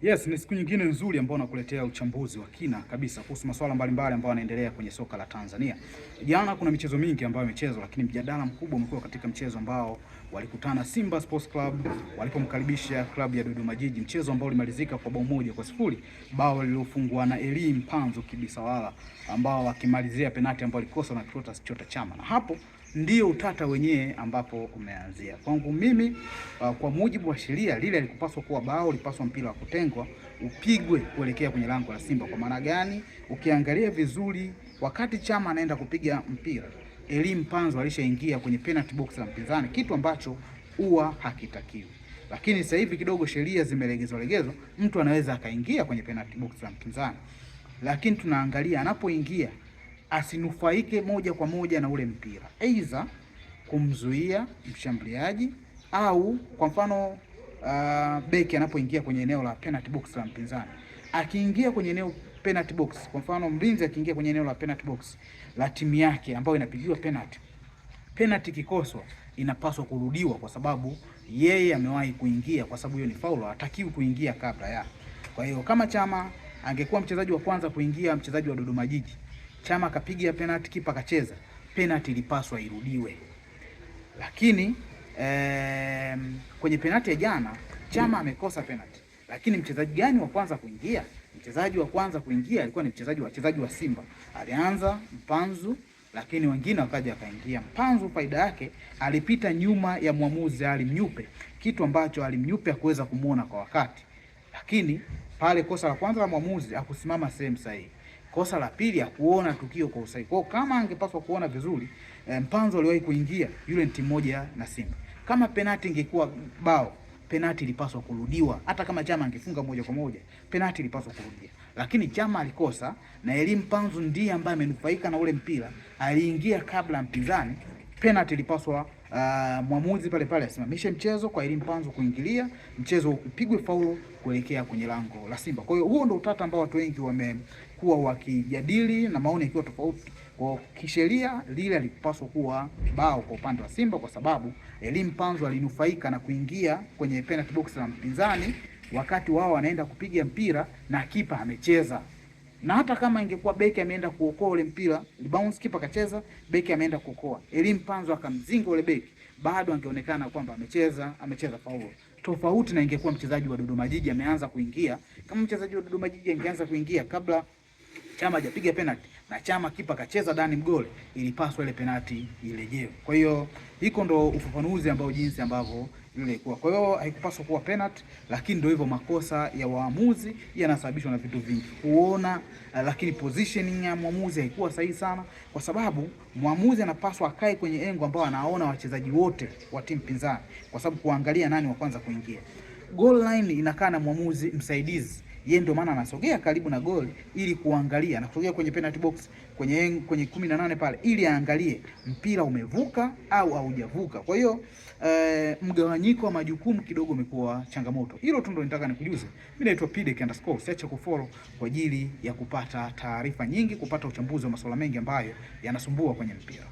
Yes, ni siku nyingine nzuri ambayo nakuletea uchambuzi wa kina kabisa kuhusu masuala mbalimbali ambayo yanaendelea kwenye soka la Tanzania. Jana kuna michezo mingi ambayo imechezwa, lakini mjadala mkubwa umekuwa katika mchezo ambao walikutana Simba Sports Club walipomkaribisha klabu ya Dodoma Jiji, mchezo ambao ulimalizika kwa bao 1-0, bao lililofungwa na Eli Mpanzu Kibisawala ambao wakimalizia penalti ambayo alikosa na Clatous Chota Chama. Na hapo ndio utata wenyewe ambapo umeanzia. Kwangu mimi kwa mujibu wa sheria lile alikupaswa kuwa bao, lipaswa mpira wa kutengwa upigwe kuelekea kwenye lango la Simba. Kwa maana gani? Ukiangalia vizuri, wakati Chama anaenda kupiga mpira, Eli Mpanzu alishaingia kwenye penalty box la mpinzani, kitu ambacho huwa hakitakiwi. Lakini sasa hivi kidogo sheria zimelegezwa, mtu anaweza akaingia kwenye penalty box la mpinzani, lakini tunaangalia anapoingia asinufaike moja kwa moja na ule mpira, aidha kumzuia mshambuliaji au kwa mfano beki anapoingia kwenye eneo la penalty box la mpinzani, akiingia kwenye eneo penalty box, kwa mfano mlinzi akiingia kwenye eneo la penalty box la timu yake ambayo inapigiwa penalty kikoswa, inapaswa kurudiwa kwa sababu yeye amewahi kuingia, kwa sababu hiyo ni faulu, hatakiwi kuingia kabla ya. Kwa hiyo kama Chama angekuwa mchezaji wa kwanza kuingia, mchezaji wa Dodoma Jiji, Chama kapiga penalty, kipa kacheza, penalty ilipaswa irudiwe. Lakini kwenye penalty ya jana Chama amekosa penalty, lakini mchezaji gani wa kwanza kuingia? Mchezaji wa kwanza kuingia alikuwa ni wachezaji wa Simba. Alianza Mpanzu, lakini wengine wakaja wakaingia. Mpanzu faida yake alipita nyuma ya mwamuzi Ali Mnyupe, kitu ambacho Ali Mnyupe hakuweza kumuona kwa wakati. Lakini pale kosa la kwanza la mwamuzi hakusimama sehemu sahihi. Kosa la pili hakuona tukio kwa usahihi. Kwa kama angepaswa kuona vizuri, Mpanzu aliwahi kuingia, yule ni timu moja na Simba. Kama penalty ingekuwa bao, penalty ilipaswa kurudiwa. Hata kama Chama angefunga moja kwa moja, penalty ilipaswa kurudia. Lakini Chama alikosa, na Eli Mpanzu ndiye ambaye amenufaika na ule mpira, aliingia kabla mpinzani, penalty ilipaswa mwamuzi pale asimamishe mchezo kwa Eli Mpanzu kuingilia, mchezo upigwe faulu kuelekea kwenye lango la Simba. Kwa hiyo huo ndio utata ambao watu wengi wamekuwa wakijadili na maoni yakiwa tofauti. Kwa kisheria lile alipaswa kuwa bao kwa upande wa Simba, kwa sababu Eli Mpanzu alinufaika na kuingia kwenye penalty box la mpinzani wakati wao wanaenda kupiga mpira na kipa amecheza. Na hata kama ingekuwa beki ameenda kuokoa ule mpira, bounce, kipa kacheza, beki ameenda kuokoa, Eli Mpanzu akamzinga ule beki, bado angeonekana kwamba amecheza faulu. Tofauti na ingekuwa mchezaji wa Dodoma Jiji ameanza kuingia. Kama mchezaji wa Dodoma Jiji angeanza kuingia kabla Chama hajapiga penalty na Chama kipa kacheza ndani mgole, ilipaswa ile penalty irejewe. Kwa hiyo hiko ndo ufafanuzi ambao jinsi ambavyo ile ilikuwa. Kwa hiyo haikupaswa kuwa penalty, lakini ndio hivyo, makosa ya waamuzi yanasababishwa na vitu vingi. Kuona lakini positioning ya mwamuzi haikuwa sahihi sana, kwa sababu mwamuzi anapaswa akae kwenye engo ambao anaona wachezaji wote wa timu pinzani, kwa sababu kuangalia nani wa kwanza kuingia. Goal line inakaa na mwamuzi msaidizi. Yeye ndio maana anasogea karibu na goal ili kuangalia, anasogea kwenye penalty box kwenye 18 pale ili aangalie mpira umevuka au haujavuka. Kwa hiyo mgawanyiko wa majukumu kidogo umekuwa changamoto. Hilo tu ndio nitaka nikujuze. Mimi naitwa Pidek_, usiache kufollow kwa ajili ya kupata taarifa nyingi, kupata uchambuzi wa masuala mengi ambayo yanasumbua kwenye mpira.